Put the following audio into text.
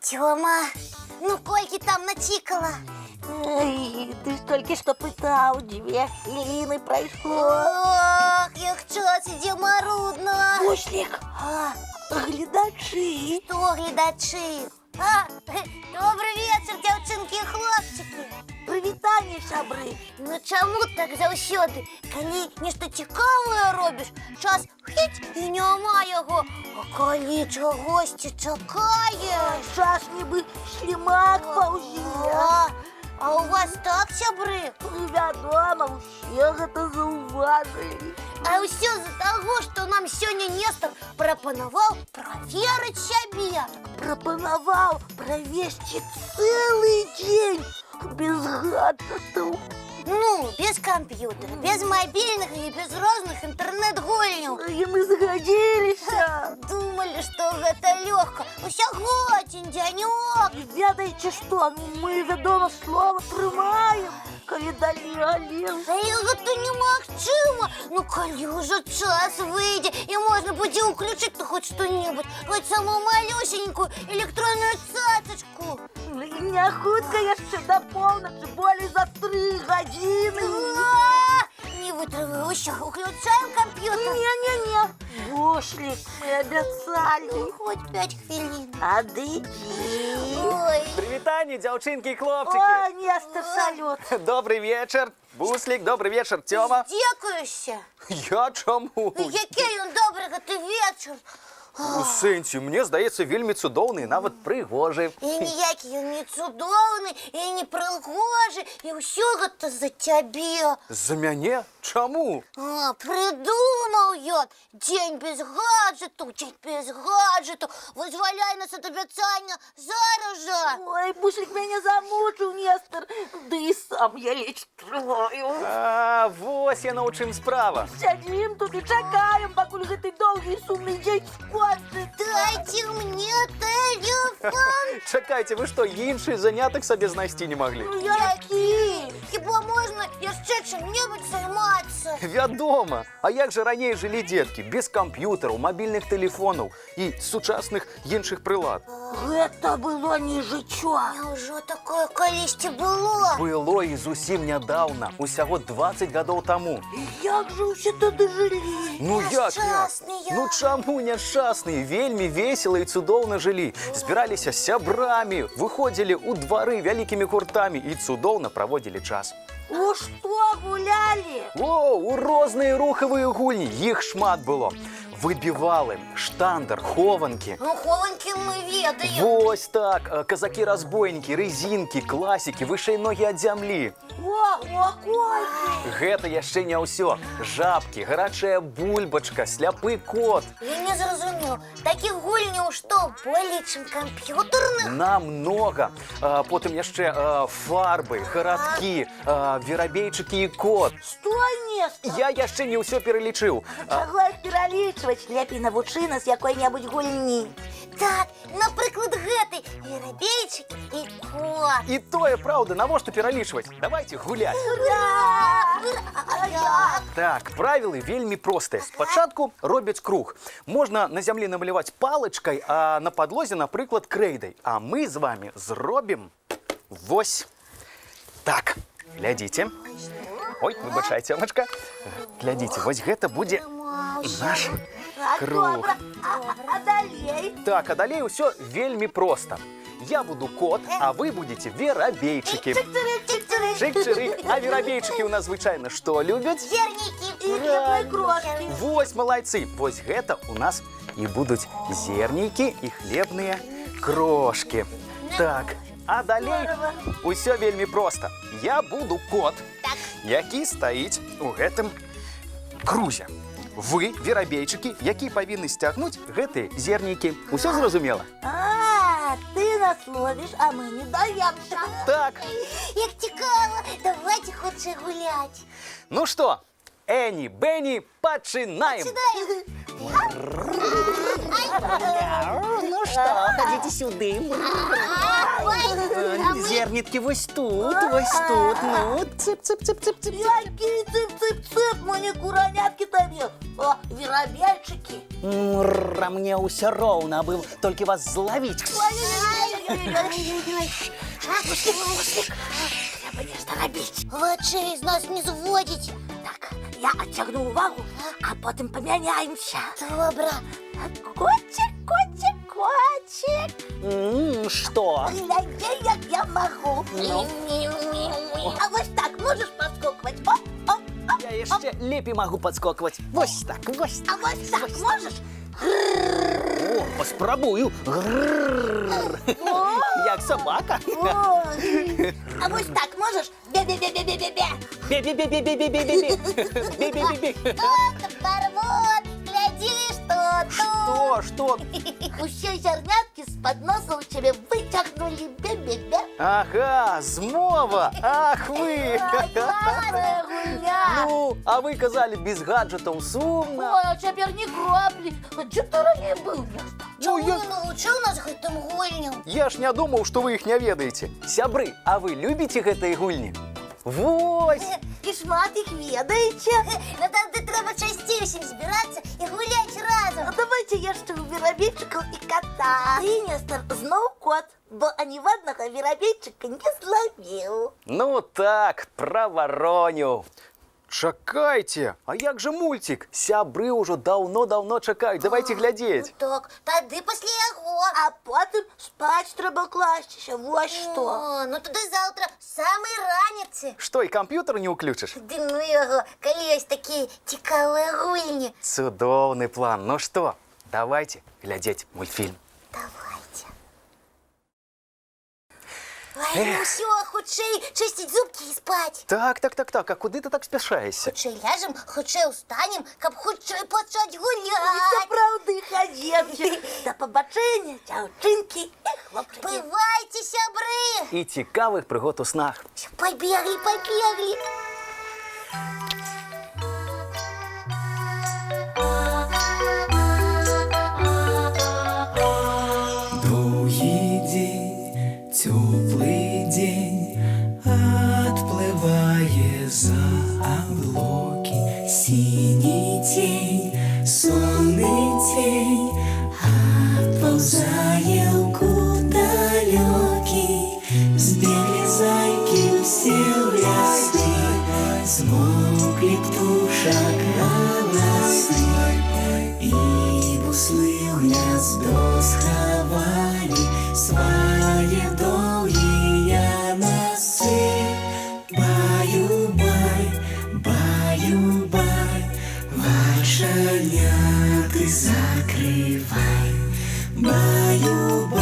Тёма, ну кольки там натикала? Ой, ты ж только что пытал, 2 хвилины прошло. Ох, як час іде марудно. Пуслик, глядачи. Хто глядачі? Добрий вечір, дівчинки і хлопчики. Привітання, сябри. Ну чому так завсёды? Коли нешта цікаве робиш, час хить і нема його. А коли чогось чекаєш? Час ніби слімак паўзе. А у вас так, сябры? Вядома, усе гэта заўважылі. А ўсё з-за таго, што нам сёння Нестор прапанаваў праверыць сябе. Прапанаваў правесці цэлы дзень без гаджетаў. Ну, без компьютера, без мобильных и без разных интернет-гульняў. І мы згадзіліся. Думали, што гэта лёгка. Усяго адзін дзянёк. Ведаеце што, мы, вядома, слова трымаем, калі далі ален. Але гэта немагчыма. Ну, калі ўжо час выйдзе і можна будзе ўключыць хоць што-небудзь, хоць самую малюсенькую электронную цацачку. Не хутка яшчэ да поўначы, болей за 3 гадзіны. Не вытрываю, ўсё, уключаем компьютер. Не-не-не, Бушлік, мы абяцалі. Хоць 5 хвілін. Адыдзі. Ой. Прывітанне, дзяўчынкі і хлопчыкі. О, Нестор, салют. Добрый вечер, Буслик, добрый вечер, Тёма. Здзекуешся. Я чаму? Які ён добры гэты вечар. У сэнсе, мне здаецца, вельмі цудоўны і нават прыгожы. І ніякі ён не цудоўны, і не прыгожы, і ўсё гэта за цябе. За мяне? Чаму? Прыдумаў ён. Дзень без гаджету, дзень без гаджету. Вызваляй нас ад абяцання зараз жа. Ой, Бушлік мяне замучыў, Нестор. Ды і сам я ледзь трываю. А, вось яно ў чым справа. Сядзім тут і чакаем, пакуль гэты доўгі і сумны дзень скончыцца. Дайце мне тэлефон. Чакайце, вы што, іншы занятак сабе знайсці не маглі? Які? Хіба можна яшчэ чым-небудзь займацца? Вядома. А як жа раней жылі дзеткі? Без камп'ютараў, мабільных тэлефонаў і сучасных іншых прылад. Гэта было не жыццё. Няўжо такое калісьці было? Было і зусім нядаўна, усяго 20 гадоў таму. Як жа ўсе тады жылі? Ну як? Няшчасныя. Ну чаму няшчасныя? Вельмі весела і цудоўна жылі. Збіраліся з сябрамі, выходзілі ў двары вялікімі гуртамі і цудоўна праводзілі час. У што гулялі? О, у розныя рухавыя гульні, іх шмат было. Выбівалы, штандар, хованкі. Ну, хованкі мы ведаем. Вось так, казакі-разбойнікі, рызінкі, класікі, вышэй ногі ад зямлі. О, колькі! Гэта яшчэ не ўсё. Жабкі, гарачая бульбачка, сляпы кот. Я не зразумеў. Такіх гульняў што, болей, чым камп'ютарных? Намнога. Потым яшчэ фарбы, гарадкі, верабейчыкі і кот. Стой, Нестор! Я яшчэ не ўсё пералічыў. Чаго іх пералічваць? Лепей навучы нас якой-небудзь гульні. Так, напрыклад, гэтай верабейчык і кот. І тое, праўда, навошта пералічваць? Давайте гуляць. Так, правілы вельмі простыя. Спачатку робяць круг. Можна на зямлі намаляваць палачкай, а на падлозе, напрыклад, крэйдай. А мы з вами зробім вось так. Глядзіце. Ой, выбачайце, Тёмачка. Глядзіце, вось гэта будзе наш круг. А далей? Так, а далей усё вельмі проста. Я буду кот, а вы будете верабейчыкі. Чык-чырык. А верабейчыкі у нас звычайна што любяць? Зернікі. І хлебныя крошкі. Вось малайцы. Вось гэта у нас і будуць зернікі і хлебныя крошкі. Так, а далей усё вельмі проста. Я буду кот, які стаіць у гэтым крузе. Вы, верабейчыкі, які павінны сцягнуць гэтыя зернікі. Усё зразумела? Ты нас ловіш, а мы не даемся. Так. Як цікава, давайте хутчэй гуляць. Ну што, Эні, Бенні, пачынаем! Ну что, ходите сюды. Зернятки вось тут, ну, цып-цып-цып-цып-цып. Які цып-цып-цып, мы не кураняткі табе, а верабейчыкі. А мне ўсё роўна, быў толькі вас злавіць. Ай, Ой-ой-ой. Треба нечто робити. Очей з нас не зводіть. Так, я оттягну увагу, а потім поміняємося. Добре. Котик, котик, котик. Что? Глянь, як я можу. А ось так можеш підскокувати? Оп, оп, оп. Я еще лепи могу подскокивать. Вось так, вось А так. ось так можеш? О, поспробую. Грррр. Як собака. А ось так можеш? Бе-бе-бе-бе-бе-бе. Бе-бе-бе-бе-бе-бе-бе-бе. Бе-бе-бе-бе. Тепер вот, гляди, що тут. Что? Усі зернятки з-під носа у тебе витягнули. Бе-бе-бе. Ага, змова! Ах ви! Класна гуля. Ну, а ви казали, без гаджетів сумно. Ой, а тепер ні краплі. Де ти раніше був? Чому я- не навчив нас гэтым гульням? Я ж не думав, що ви їх не ведаєте. Сябры, а ви любите гэтые гульні? Вось! І шмат їх ведаєте. Ну тоді треба частіше всім збиратися і гуляти разом. Давайте я ще у Воробейчиков і кота. Ти, Нестор, знов кот, бо ані в одного Воробейчика не зловив. Ну так, про вороню. Чекайте, а як же мультик? Сябры уже давно-давно чекають. Давайте глядеть. Так, тоді після його. А потім спать треба кластися. Ось що. О, ну тоді завтра самий раніці. Що, і комп'ютер не включиш? Ди ну його, коли ось такі цікаві гульні. Чудовний план. Ну що, давайте глядеть мультфільм. Давайте. Ой, ну все, худшей чистить зубки і спать. Так, а куди ти так спішаєшся? Худшей ляжем, худшей устанем, каб худшей почать Це гуляти. правди, ходємчик. До побачення, дівчинки і хлопчики. Бывайте, сябры! І цікавих пригод у снах. Побегли, побегли. Довгий день, теплий день, отплыває за облаки. Синій тень, сонний тень, отползає в далекий. Сбегли зайки все в лесы, смолкли птушек голосы. И буслы в гнездо сховали свои долгие носы. Баю-бай, баю-бай, ваши няты закрывай. Баю-бай.